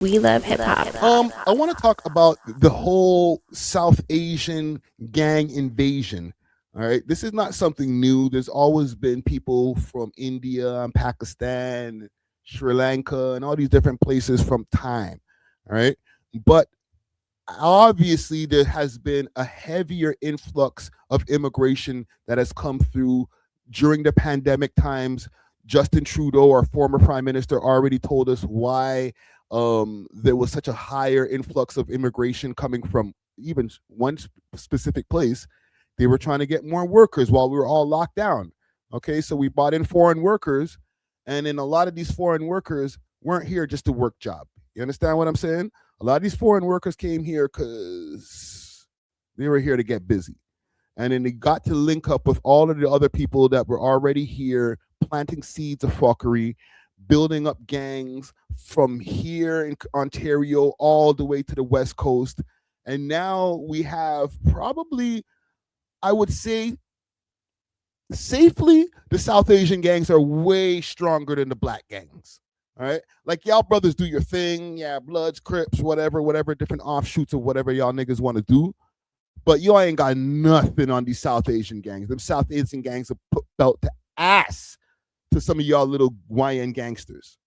We love hip hop. I want to talk about the whole South Asian gang invasion. All right, this is not something new. There's always been people from India and Pakistan, Sri Lanka, and all these different places from time. All right, but obviously there has been a heavier influx of immigration that has come through during the pandemic times. Justin Trudeau, our former prime minister, already told us why there was such a higher influx of immigration coming from even one specific place. They were trying to get more workers while we were all locked down. Okay, so we brought in foreign workers, and then a lot of these foreign workers weren't here just to work job. You understand what I'm saying? A lot of these foreign workers came here because they were here to get busy. And then they got to link up with all of the other people that were already here, planting seeds of fuckery, building up gangs from here in Ontario all the way to the West Coast. And now we have probably, I would say, safely, the South Asian gangs are way stronger than the black gangs. All right, like y'all brothers do your thing, yeah, Bloods, Crips, whatever, different offshoots of whatever y'all niggas want to do. But y'all ain't got nothing on these South Asian gangs. Them South Asian gangs have put belt to ass to some of y'all little YN gangsters.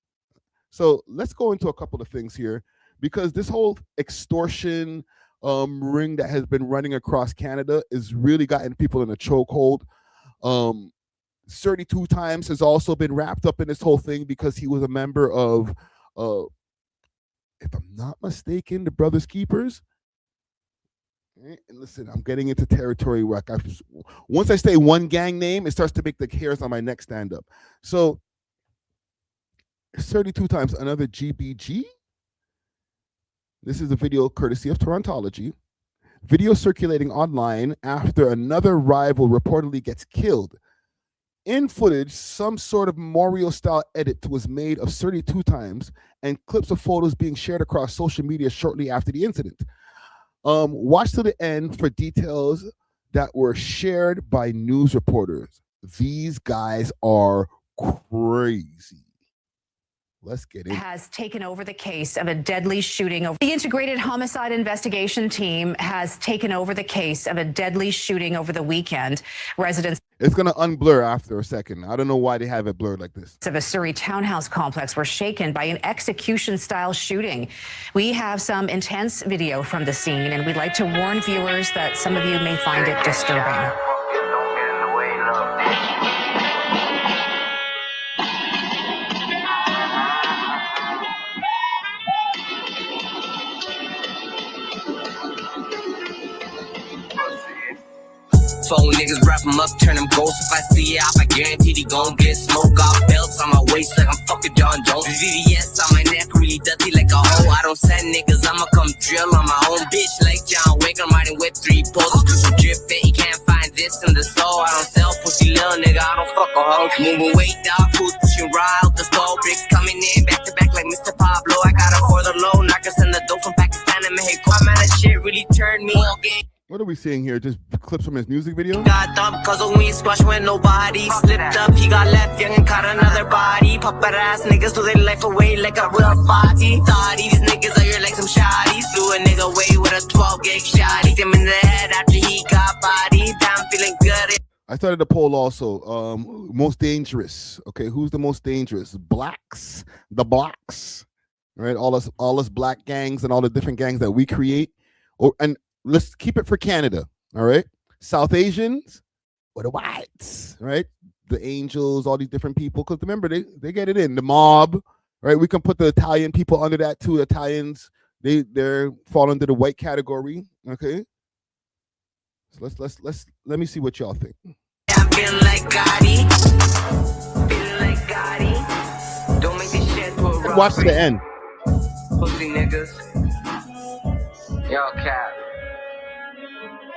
So let's go into a couple of things here, because this whole extortion ring that has been running across Canada is really gotten people in a chokehold. 32 times has also been wrapped up in this whole thing because he was a member of, if I'm not mistaken, the Brothers Keepers. And listen, I'm getting into territory where once I say one gang name, it starts to make the hairs on my neck stand up. So 32 times another GBG. This is a video courtesy of Torontology. Video circulating online after another rival reportedly gets killed. In footage, some sort of memorial-style edit was made of 32 times, and clips of photos being shared across social media shortly after the incident. Watch to the end for details that were shared by news reporters. These guys are crazy. Let's get in. Has taken over the case of a deadly shooting. The Integrated Homicide Investigation Team has taken over the case of a deadly shooting over the weekend. Residents. It's going to unblur after a second. I don't know why they have it blurred like this. Of a Surrey townhouse complex were shaken by an execution-style shooting. We have some intense video from the scene, and we'd like to warn viewers that some of you may find it disturbing. Phone niggas wrap them up, turn them ghosts. If I see it, I guarantee they gon' get smoke. Got belts on my waist like I'm fucking John Jones. VVS on my neck, really dirty like a hoe. I don't send niggas, I'ma come drill on my own bitch like John Wick. I'm riding with 3 poles. Do some drip fit, you can't find this in the store. I don't sell pussy, little nigga, I don't fuck a hoe. Moving weight, dog food, pushing raw out the store. Bricks coming in back to back like Mr. Pablo. I got her for the low, knockers in the dough from Pakistan and Mexico. Man, that shit really turned me on. What are we seeing here? Just clips from his music video? Got dumped cause of weed squash when nobody slipped up. He got left young and caught another body. Puppet ass niggas do their life away like a real body. Thought these niggas are here like some shotties. Flew a nigga away with a 12-gauge shot. Hit him in the head after he got body. Damn, feeling good. I started a poll also. Most dangerous. Okay, who's the most dangerous? Blacks. The blacks. Right? All us black gangs and all the different gangs that we create. And let's keep it for Canada, all right? South Asians or the whites, right? The Angels, all these different people. Because remember, they get it in. The mob, right? We can put the Italian people under that too. Italians, they're fall under the white category, okay? So let me see what y'all think. I'm feeling like Gotti. Feeling like Gotti. Don't make this shit to a robbery. Watch to the end. Pussy niggas. Y'all cap.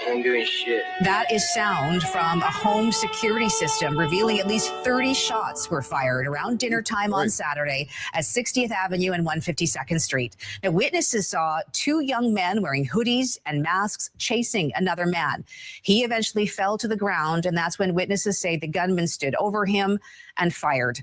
Ain't doing shit. That is sound from a home security system revealing at least 30 shots were fired around dinner time on Saturday at 60th Avenue and 152nd Street. Now, witnesses saw 2 young men wearing hoodies and masks chasing another man. He eventually fell to the ground, and that's when witnesses say the gunman stood over him and fired.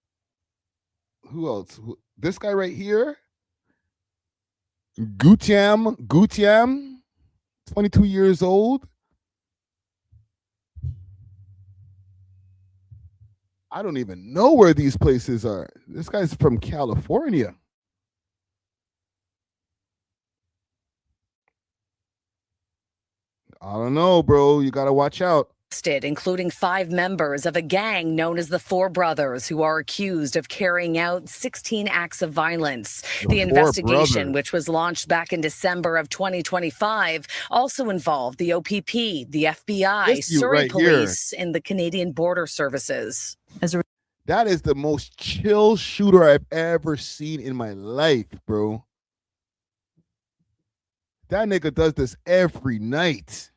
Who else? This guy right here, Gutiam, 22 years old. I don't even know where these places are. This guy's from California. I don't know, bro. You got to watch out. Including 5 members of a gang known as the Four Brothers, who are accused of carrying out 16 acts of violence. The investigation, which was launched back in December of 2025, also involved the OPP, the FBI, Surrey Police, and the Canadian Border Services. That is the most chill shooter I've ever seen in my life, bro. That nigga does this every night.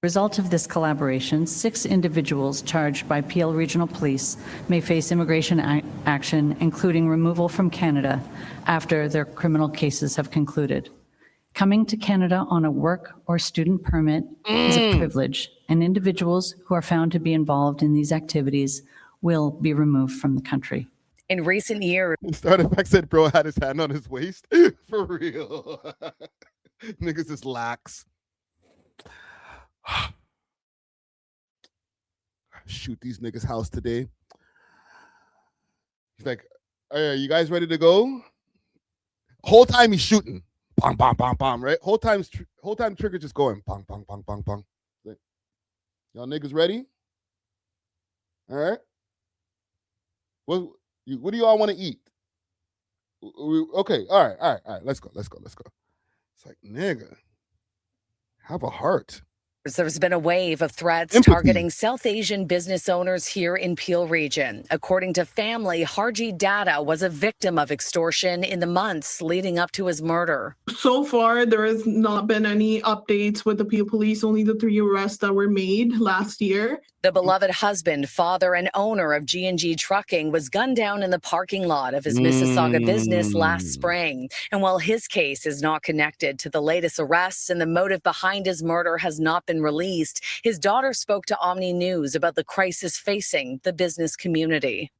Result of this collaboration, 6 individuals charged by Peel Regional Police may face immigration action, including removal from Canada after their criminal cases have concluded. Coming to Canada on a work or student permit is a privilege, and individuals who are found to be involved in these activities will be removed from the country. In recent years, Started said bro had his hand on his waist. For real. Niggas is lax. Shoot these niggas' house today. He's like, "Are you guys ready to go?" Whole time he's shooting. Bang, bang, bang, bang, right? Whole time trigger just going. Bang, bang, bang, bang, bang. Like, y'all niggas ready? All right. What do y'all want to eat? Okay, all right. Let's go. It's like, nigga, have a heart. there's been a wave of threats targeting South Asian business owners here in Peel Region. According to family, Harji Dada was a victim of extortion in the months leading up to his murder. So far, there has not been any updates with the Peel Police, only the 3 arrests that were made last year. The beloved husband, father, and owner of G&G Trucking was gunned down in the parking lot of his Mississauga business last spring. And while his case is not connected to the latest arrests and the motive behind his murder has not been released, his daughter spoke to Omni News about the crisis facing the business community.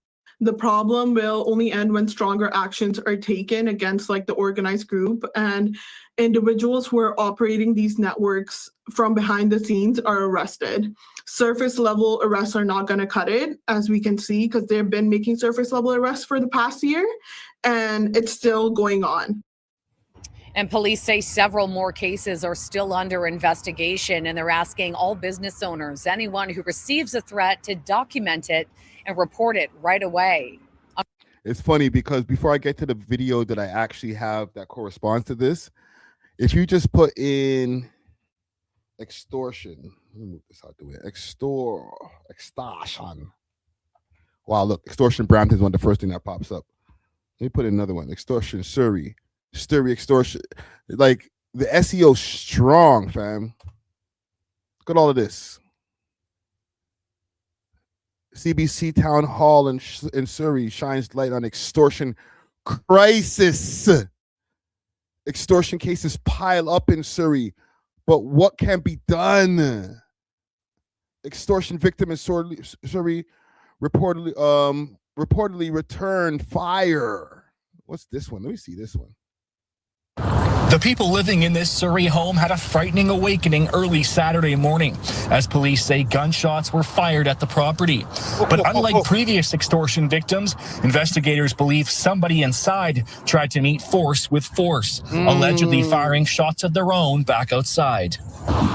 The problem will only end when stronger actions are taken against the organized group, and individuals who are operating these networks from behind the scenes are arrested. Surface level arrests are not going to cut it, as we can see, because they've been making surface level arrests for the past year, and it's still going on. And police say several more cases are still under investigation, and they're asking all business owners, anyone who receives a threat, to document it and report it right away. It's funny because before I get to the video that I actually have that corresponds to this, if you just put in extortion, let me move this out the way. Extortion. Wow, look, extortion Brampton is one of the first thing that pops up. Let me put in another one. Extortion, Surrey, extortion. Like the SEO strong, fam. Look at all of this. CBC Town Hall in Surrey shines light on extortion crisis. Extortion cases pile up in Surrey, but what can be done? Extortion victim in Surrey reportedly returned fire. What's this one? Let me see this one. The people living in this Surrey home had a frightening awakening early Saturday morning, as police say gunshots were fired at the property. But unlike previous extortion victims, investigators believe somebody inside tried to meet force with force, allegedly firing shots of their own back outside.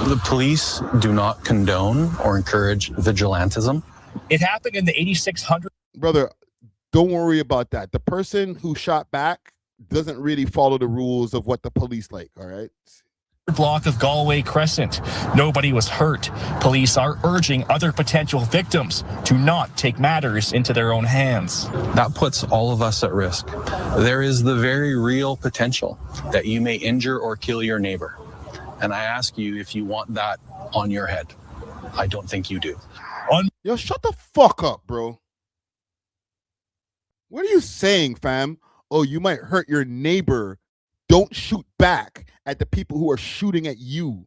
The police do not condone or encourage vigilantism. It happened in the 8600. Brother, don't worry about that. The person who shot back doesn't really follow the rules of what the police like, all right? Block of Galway Crescent. Nobody was hurt. Police are urging other potential victims to not take matters into their own hands. That puts all of us at risk. There is the very real potential that you may injure or kill your neighbor. And I ask you if you want that on your head. I don't think you do. Yo, shut the fuck up, bro. What are you saying, fam? Oh, you might hurt your neighbor. Don't shoot back at the people who are shooting at you.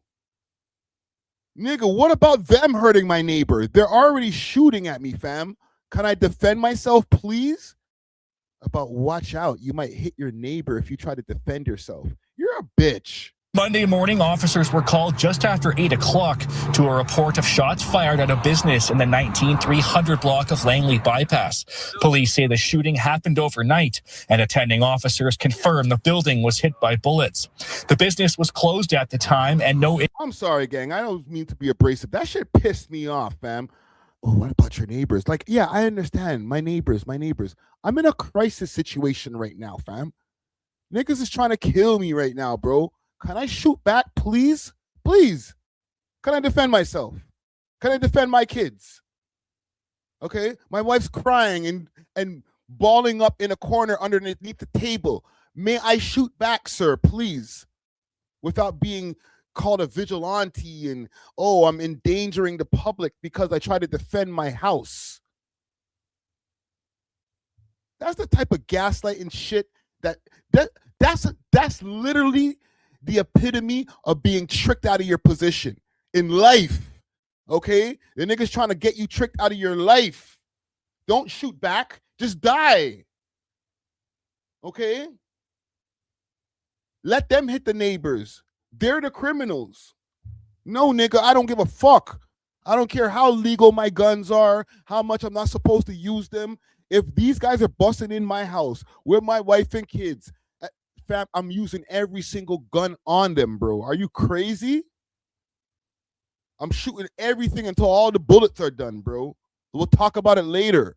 Nigga, what about them hurting my neighbor? They're already shooting at me, fam. Can I defend myself, please? about watch out, you might hit your neighbor if you try to defend yourself. You're a bitch. Monday morning, officers were called just after 8 o'clock to a report of shots fired at a business in the 19300 block of Langley Bypass. Police say the shooting happened overnight, and attending officers confirmed the building was hit by bullets. The business was closed at the time, and no... I'm sorry, gang. I don't mean to be abrasive. That shit pissed me off, fam. Oh, what about your neighbors? Like, yeah, I understand. My neighbors. I'm in a crisis situation right now, fam. Niggas is trying to kill me right now, bro. Can I shoot back, please? Please. Can I defend myself? Can I defend my kids? Okay? My wife's crying and balling up in a corner underneath the table. May I shoot back, sir, please? Without being called a vigilante and, oh, I'm endangering the public because I try to defend my house. That's the type of gaslighting shit that's literally the epitome of being tricked out of your position in life. Okay? The nigga's trying to get you tricked out of your life. Don't shoot back. Just die. Okay? Let them hit the neighbors. They're the criminals. No, nigga, I don't give a fuck. I don't care how legal my guns are, how much I'm not supposed to use them. If these guys are busting in my house with my wife and kids, fam, I'm using every single gun on them, bro. Are you crazy? I'm shooting everything until all the bullets are done, bro. We'll talk about it later.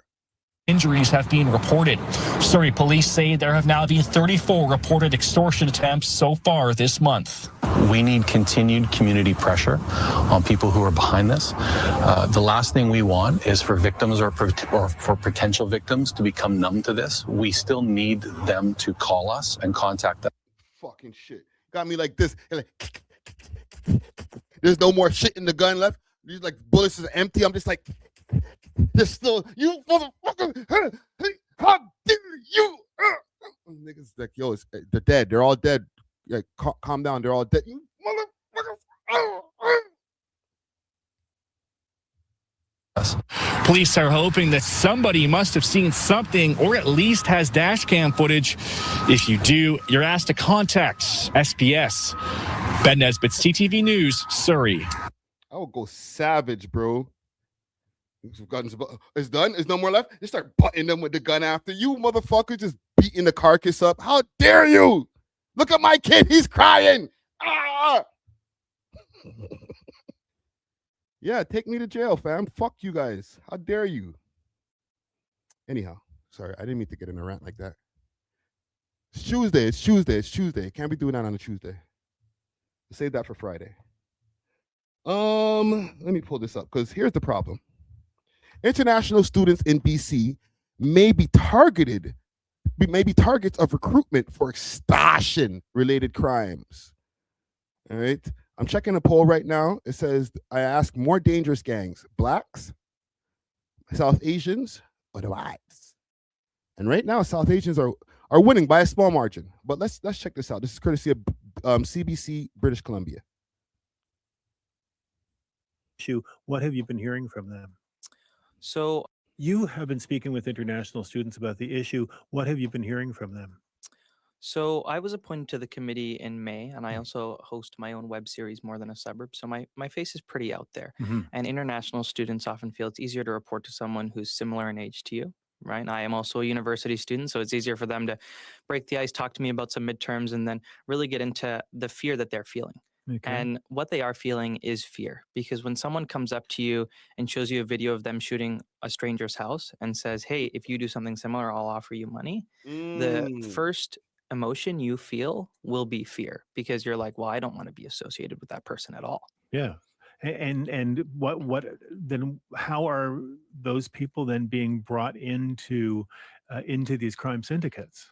Injuries have been reported. Surrey police say there have now been 34 reported extortion attempts so far this month. We need continued community pressure on people who are behind this. The last thing we want is for victims or for potential victims to become numb to this. We still need them to call us and contact us. Fucking shit. Got me like this. Like, there's no more shit in the gun left. These like bullets is empty. I'm just like, there's still, you motherfucker. How dare you? Niggas like, yo, they're dead. They're all dead. Yeah, calm down. They're all dead. You motherfuckers. Police are hoping that somebody must have seen something or at least has dash cam footage. If you do, you're asked to contact SPS. Ben Nesbitt, CTV News, Surrey. I will go savage, bro. It's done. There's no more left. They start butting them with the gun after you, motherfucker. Just beating the carcass up. How dare you? Look at my kid. He's crying. Ah! Yeah, take me to jail, fam. Fuck you guys. How dare you? Anyhow, sorry. I didn't mean to get in a rant like that. It's Tuesday. Can't be doing that on a Tuesday. Save that for Friday. Let me pull this up because here's the problem. International students in BC may be targets of recruitment for extortion-related crimes. All right? I'm checking a poll right now. It says, I ask more dangerous gangs, Blacks, South Asians, or the whites. And right now, South Asians are winning by a small margin. But let's check this out. This is courtesy of CBC, British Columbia. What have you been hearing from them? So you have been speaking with international students about the issue. What have you been hearing from them? So I was appointed to the committee in May, and I also host my own web series, More Than a Suburb. So my face is pretty out there. Mm-hmm. And international students often feel it's easier to report to someone who's similar in age to you, right? And I am also a university student, so it's easier for them to break the ice, talk to me about some midterms, and then really get into the fear that they're feeling. Okay. And what they are feeling is fear, because when someone comes up to you and shows you a video of them shooting a stranger's house and says, hey, if you do something similar, I'll offer you money. The first emotion you feel will be fear, because you're like, well, I don't want to be associated with that person at all. Yeah. And what then, how are those people then being brought into these crime syndicates?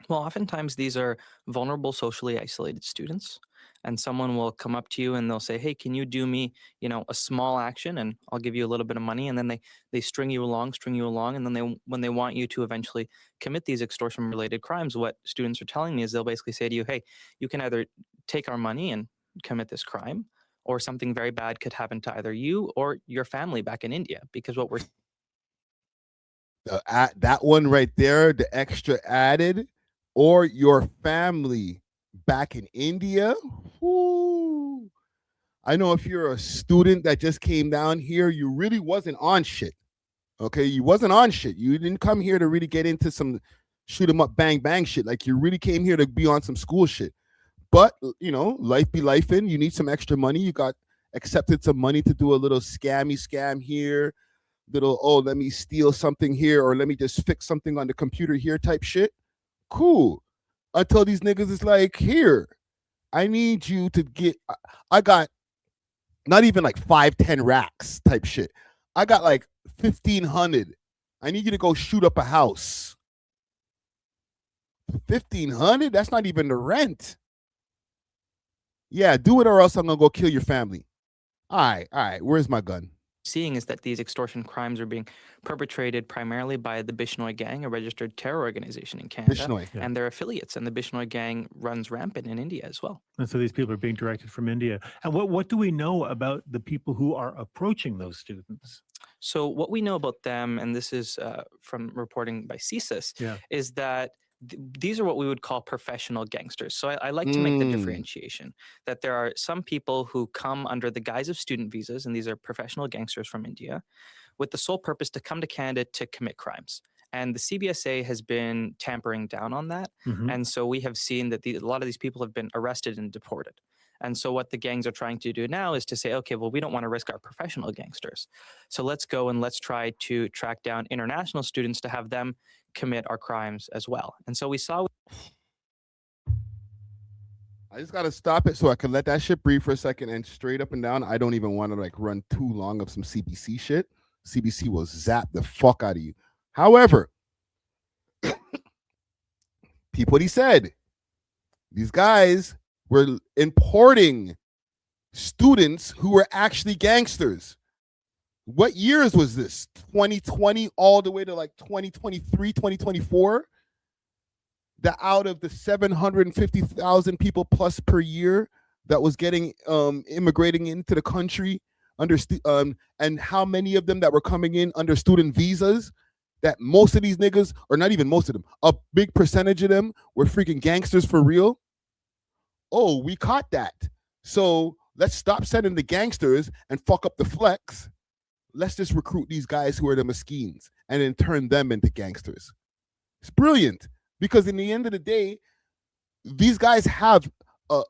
Well, oftentimes these are vulnerable, socially isolated students, and someone will come up to you and they'll say, hey, can you do me, a small action, and I'll give you a little bit of money. And then they string you along. And then when they want you to eventually commit these extortion related crimes, what students are telling me is they'll basically say to you, hey, you can either take our money and commit this crime, or something very bad could happen to either you or your family back in India, because what we're that one right there, the extra added, or your family back in India. Whoo. I know if you're a student that just came down here, you really wasn't on shit. Okay, you wasn't on shit. You didn't come here to really get into some shoot 'em up, bang bang shit. Like you really came here to be on some school shit. But you know, life be life in. You need some extra money. You got accepted some money to do a little scam here, little let me steal something here, or let me just fix something on the computer here type shit. Cool. Until these niggas is like, here, I need you to get. I got not even like 5-10 racks type shit. I got like 1,500. I need you to go shoot up a house. 1,500? That's not even the rent. Yeah, do it or else I'm gonna go kill your family. All right. Where's my gun? Seeing is that these extortion crimes are being perpetrated primarily by the Bishnoi gang, a registered terror organization in Canada, Bishnoi, and their affiliates. And the Bishnoi gang runs rampant in India as well. And so these people are being directed from India. And what do we know about the people who are approaching those students? So what we know about them, and this is from reporting by CSIS, is that these are what we would call professional gangsters. So I like to make the differentiation that there are some people who come under the guise of student visas, and these are professional gangsters from India, with the sole purpose to come to Canada to commit crimes. And the CBSA has been tampering down on that. And so we have seen that a lot of these people have been arrested and deported. And so what the gangs are trying to do now is to say, okay, well, we don't want to risk our professional gangsters. So let's go and let's try to track down international students to have them commit our crimes as well. And so we saw. I just got to stop it so I can let that shit breathe for a second, and straight up and down, I don't even want to like run too long of some CBC shit. CBC will zap the fuck out of you. However, peep what he said. These guys were importing students who were actually gangsters. What years was this? 2020 all the way to like 2023, 2024? That out of the 750,000 people plus per year that was getting immigrating into the country under and how many of them that were coming in under student visas, that most of these niggas, or not even most of them, a big percentage of them were freaking gangsters for real. Oh, we caught that. So let's stop sending the gangsters and fuck up the flex. Let's just recruit these guys who are the mesquines and then turn them into gangsters. It's brilliant, because in the end of the day, these guys have a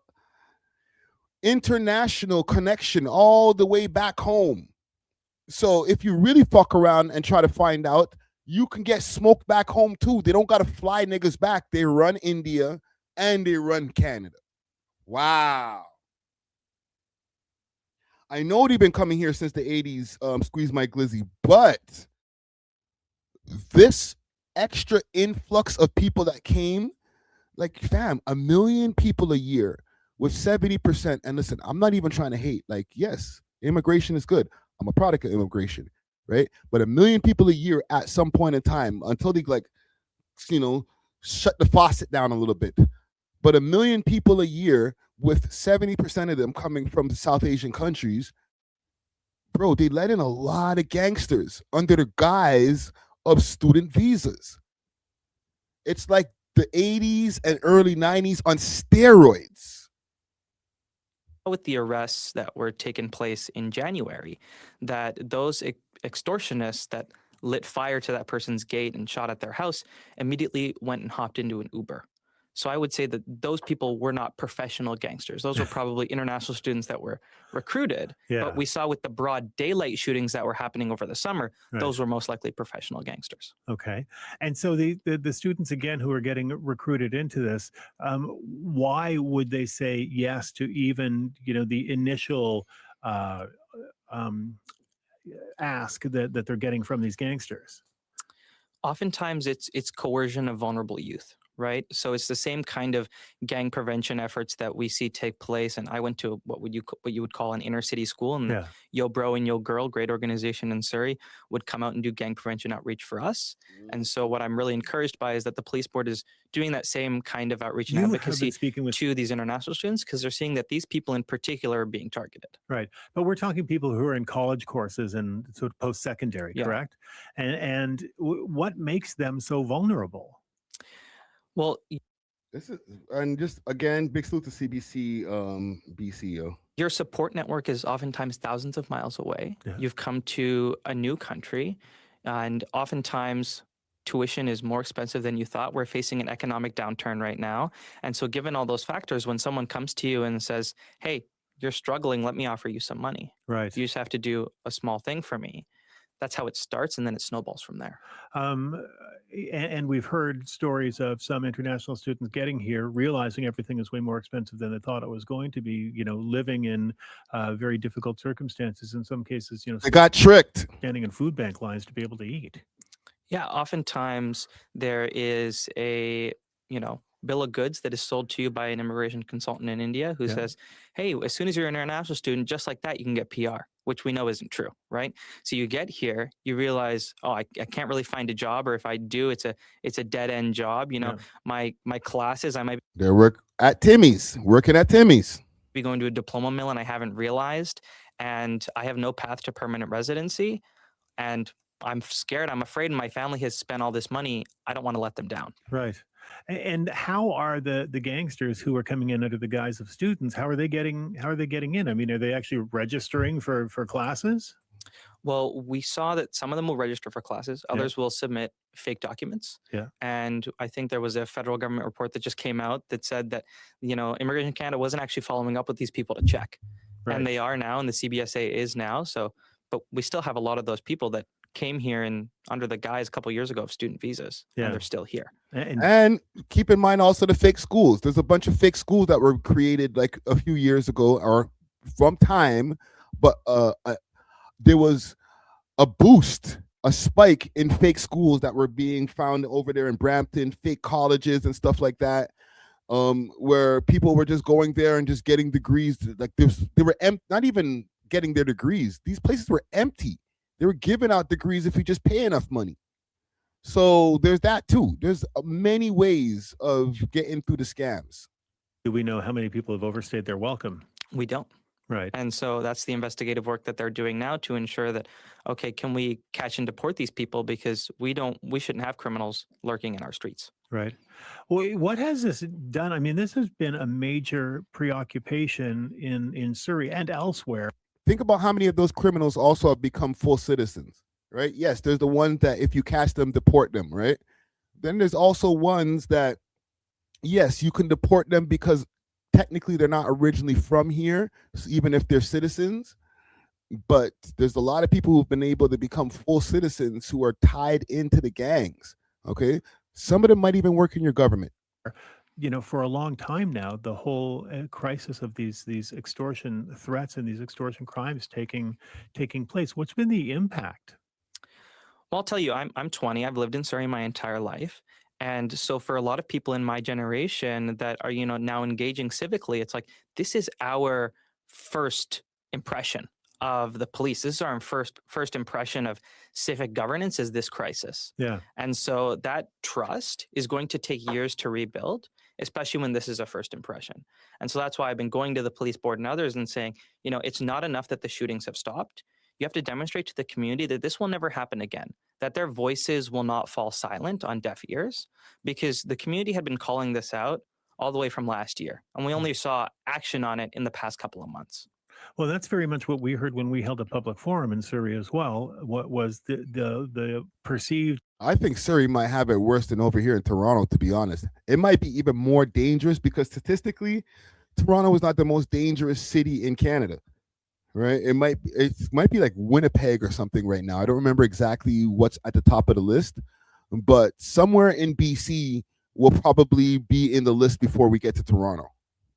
international connection all the way back home. So if you really fuck around and try to find out, you can get smoked back home too. They don't got to fly niggas back. They run India and they run Canada. Wow. I know they've been coming here since the 80s, Squeeze My Glizzy, but this extra influx of people that came, like, fam, 1 million people a year with 70%. And listen, I'm not even trying to hate. Like, yes, immigration is good. I'm a product of immigration, right? But 1 million people a year at some point in time, until they, like, you know, shut the faucet down a little bit. But 1 million people a year with 70% of them coming from the South Asian countries, bro, they let in a lot of gangsters under the guise of student visas. It's like the 80s and early 90s on steroids. With the arrests that were taking place in January, that those extortionists that lit fire to that person's gate and shot at their house immediately went and hopped into an Uber. So I would say that those people were not professional gangsters. Those were probably international students that were recruited. Yeah. But we saw with the broad daylight shootings that were happening over the summer, those were most likely professional gangsters. Okay. And so the students, again, who are getting recruited into this, why would they say yes to even, you know, the initial ask that they're getting from these gangsters? Oftentimes it's coercion of vulnerable youth, right? So it's the same kind of gang prevention efforts that we see take place. And I went to what you would call an inner city school, and Yeah. Yo Bro and Yo Girl, great organization in Surrey, would come out and do gang prevention outreach for us. And so what I'm really encouraged by is that the police board is doing that same kind of outreach and You have been advocacy speaking with to these international students, because they're seeing that these people in particular are being targeted. Right. But we're talking people who are in college courses and sort of post-secondary, Yeah. correct? And what makes them so vulnerable? Well, This is, and just again, big salute to CBC, BCO. your support network is oftentimes thousands of miles away. Yeah. You've come to a new country, and oftentimes tuition is more expensive than you thought. We're facing an economic downturn right now. And so given all those factors, when someone comes to you and says, hey, you're struggling, let me offer you some money. Right. You just have to do a small thing for me. That's how it starts, and then it snowballs from there. And we've heard stories of some international students getting here, realizing everything is way more expensive than they thought it was going to be, living in very difficult circumstances. In some cases, They got tricked. standing in food bank lines to be able to eat. Yeah, oftentimes there is a, bill of goods that is sold to you by an immigration consultant in India who Yeah. says, hey, as soon as you're an international student, just like that, you can get PR, which we know isn't true, right? So you get here, you realize, oh, I can't really find a job, or if I do, it's a dead end job. Yeah. My classes, I might They working at Timmy's. be going to a diploma mill and I haven't realized, and I have no path to permanent residency, and I'm scared, I'm afraid, and my family has spent all this money. I don't want to let them down. Right. And how are the gangsters who are coming in under the guise of students? How are they getting in? I mean, are they actually registering for classes? Well, we saw that some of them will register for classes. Yeah. Others will submit fake documents. Yeah. And I think there was a federal government report that just came out that said that, Immigration Canada wasn't actually following up with these people to check. Right. And they are now, and the CBSA is now. So, but we still have a lot of those people that came here and under the guise a couple of years ago of student visas, Yeah. and they're still here. And keep in mind also the fake schools. There's a bunch of fake schools that were created like a few years ago or from time, but there was a boost, a spike in fake schools that were being found over there in Brampton, fake colleges and stuff like that, where people were just going there and just getting degrees. Like they were not even getting their degrees. These places were empty. They were giving out degrees if you just pay enough money. So there's that too. There's many ways of getting through the scams. Do we know how many people have overstayed their welcome? We don't. Right. And so that's the investigative work that they're doing now to ensure that, okay, can we catch and deport these people, because we shouldn't have criminals lurking in our streets. Right. Well, what has this done? I mean, this has been a major preoccupation in Surrey and elsewhere. Think about how many of those criminals also have become full citizens, right? Yes, there's the ones that if you catch them, deport them, right? Then there's also ones that, yes, you can deport them because technically they're not originally from here, even if they're citizens. But there's a lot of people who've been able to become full citizens who are tied into the gangs, okay? Some of them might even work in your government. For a long time now, the whole crisis of these extortion threats and these extortion crimes taking place. What's been the impact? Well, I'll tell you, I'm 20. I've lived in Surrey my entire life. And so for a lot of people in my generation that are, now engaging civically, it's like, this is our first impression of the police. This is our first impression of civic governance, is this crisis. Yeah. And so that trust is going to take years to rebuild, especially when this is a first impression. And so that's why I've been going to the police board and others and saying, it's not enough that the shootings have stopped. You have to demonstrate to the community that this will never happen again, that their voices will not fall silent on deaf ears, because the community had been calling this out all the way from last year. And we only saw action on it in the past couple of months. Well, that's very much what we heard when we held a public forum in Surrey as well. What was the perceived? I think Surrey might have it worse than over here in Toronto, to be honest. It might be even more dangerous because statistically, Toronto is not the most dangerous city in Canada, right? It might be like Winnipeg or something right now. I don't remember exactly what's at the top of the list, but somewhere in BC will probably be in the list before we get to Toronto.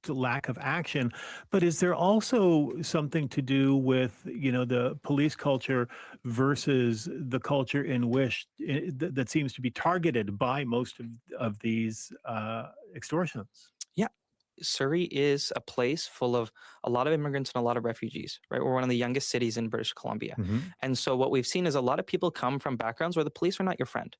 lack of action. But is there also something to do with, the police culture versus the culture in which that seems to be targeted by most of these extortions? Yeah. Surrey is a place full of a lot of immigrants and a lot of refugees, right? We're one of the youngest cities in British Columbia. And so what we've seen is a lot of people come from backgrounds where the police are not your friend,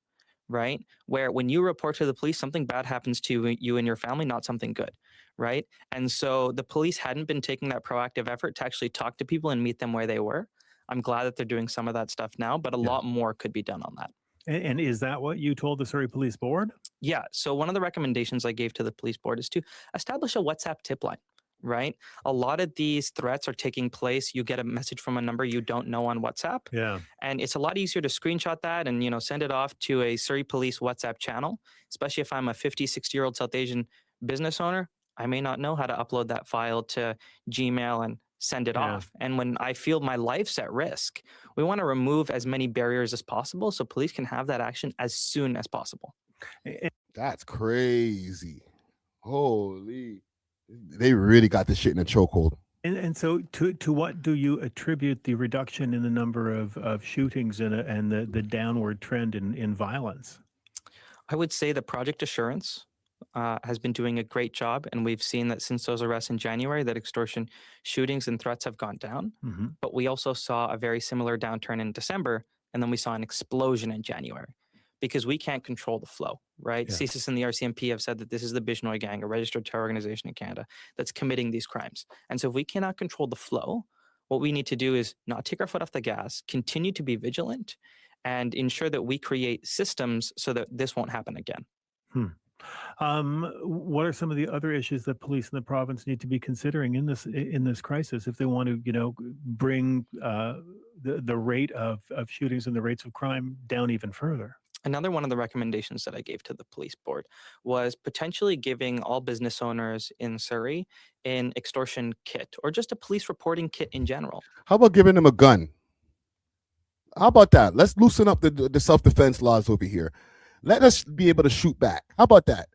right? Where when you report to the police, something bad happens to you and your family, not something good, right? And so the police hadn't been taking that proactive effort to actually talk to people and meet them where they were. I'm glad that they're doing some of that stuff now, but a lot more could be done on that. And is that what you told the Surrey Police Board? Yeah. So one of the recommendations I gave to the police board is to establish a WhatsApp tip line, right? A lot of these threats are taking place. You get a message from a number you don't know on WhatsApp. Yeah. And it's a lot easier to screenshot that and, send it off to a Surrey Police WhatsApp channel, especially if I'm a 50, 60-year-old South Asian business owner. I may not know how to upload that file to Gmail and send it off. And when I feel my life's at risk, we want to remove as many barriers as possible so police can have that action as soon as possible. That's crazy. Holy. They really got this shit in a chokehold. And so to what do you attribute the reduction in the number of shootings and the downward trend in violence? I would say that Project Assurance has been doing a great job. And we've seen that since those arrests in January, that extortion shootings and threats have gone down. But we also saw a very similar downturn in December. And then we saw an explosion in January because we can't control the flow, right? Yeah. CSIS and the RCMP have said that this is the Bishnoi gang, a registered terror organization in Canada, that's committing these crimes. And so if we cannot control the flow, what we need to do is not take our foot off the gas, continue to be vigilant, and ensure that we create systems so that this won't happen again. What are some of the other issues that police in the province need to be considering in this crisis if they want to, bring the rate of shootings and the rates of crime down even further? Another one of the recommendations that I gave to the police board was potentially giving all business owners in Surrey an extortion kit or just a police reporting kit in general. How about giving them a gun? How about that? Let's loosen up the self-defense laws over here. Let us be able to shoot back. How about that?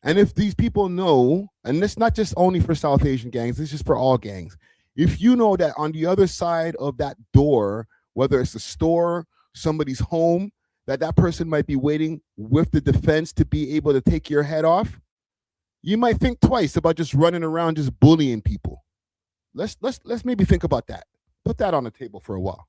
And if these people know, and it's not just only for South Asian gangs, it's just for all gangs. If you know that on the other side of that door, whether it's a store, somebody's home, that person might be waiting with the defense to be able to take your head off, you might think twice about just running around just bullying people. Let's maybe think about that. Put that on the table for a while.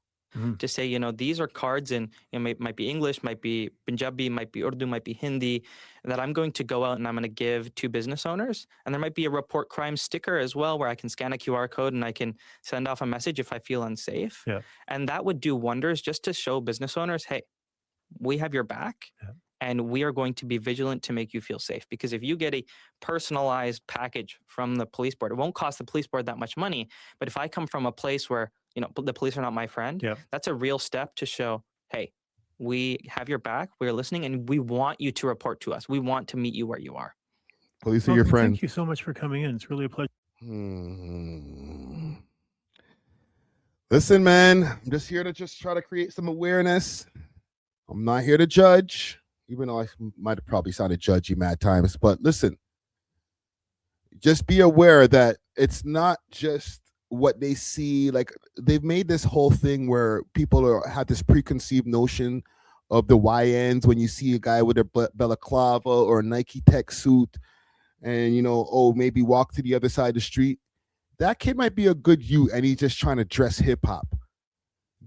To say, these are cards and it might be English, might be Punjabi, might be Urdu, might be Hindi, that I'm going to go out and I'm going to give to business owners. And there might be a report crime sticker as well, where I can scan a QR code and I can send off a message if I feel unsafe. Yeah. And that would do wonders just to show business owners, hey, we have your back. Yeah. And we are going to be vigilant to make you feel safe. Because if you get a personalized package from the police board, it won't cost the police board that much money. But if I come from a place where, the police are not my friend, that's a real step to show, hey, we have your back, we're listening, and we want you to report to us. We want to meet you where you are. Police are your friend. Thank you so much for coming in. It's really a pleasure. Listen, man, I'm just here to try to create some awareness. I'm not here to judge, even though I might have probably sounded judgy mad times. But listen, just be aware that it's not just what they see. Like, they've made this whole thing where people have this preconceived notion of the YNs when you see a guy with a balaclava or a Nike tech suit and, maybe walk to the other side of the street. That kid might be a good youth and he's just trying to dress hip hop.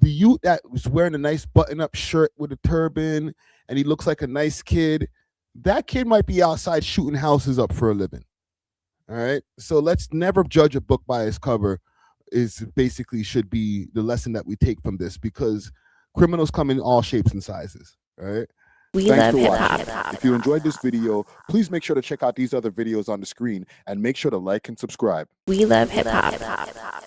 The youth that was wearing a nice button-up shirt with a turban and he looks like a nice kid, that kid might be outside shooting houses up for a living. All right? So let's never judge a book by its cover is basically should be the lesson that we take from this, because criminals come in all shapes and sizes. All right? Thanks for watching. If you enjoyed this video, please make sure to check out these other videos on the screen and make sure to like and subscribe. We love hip hop.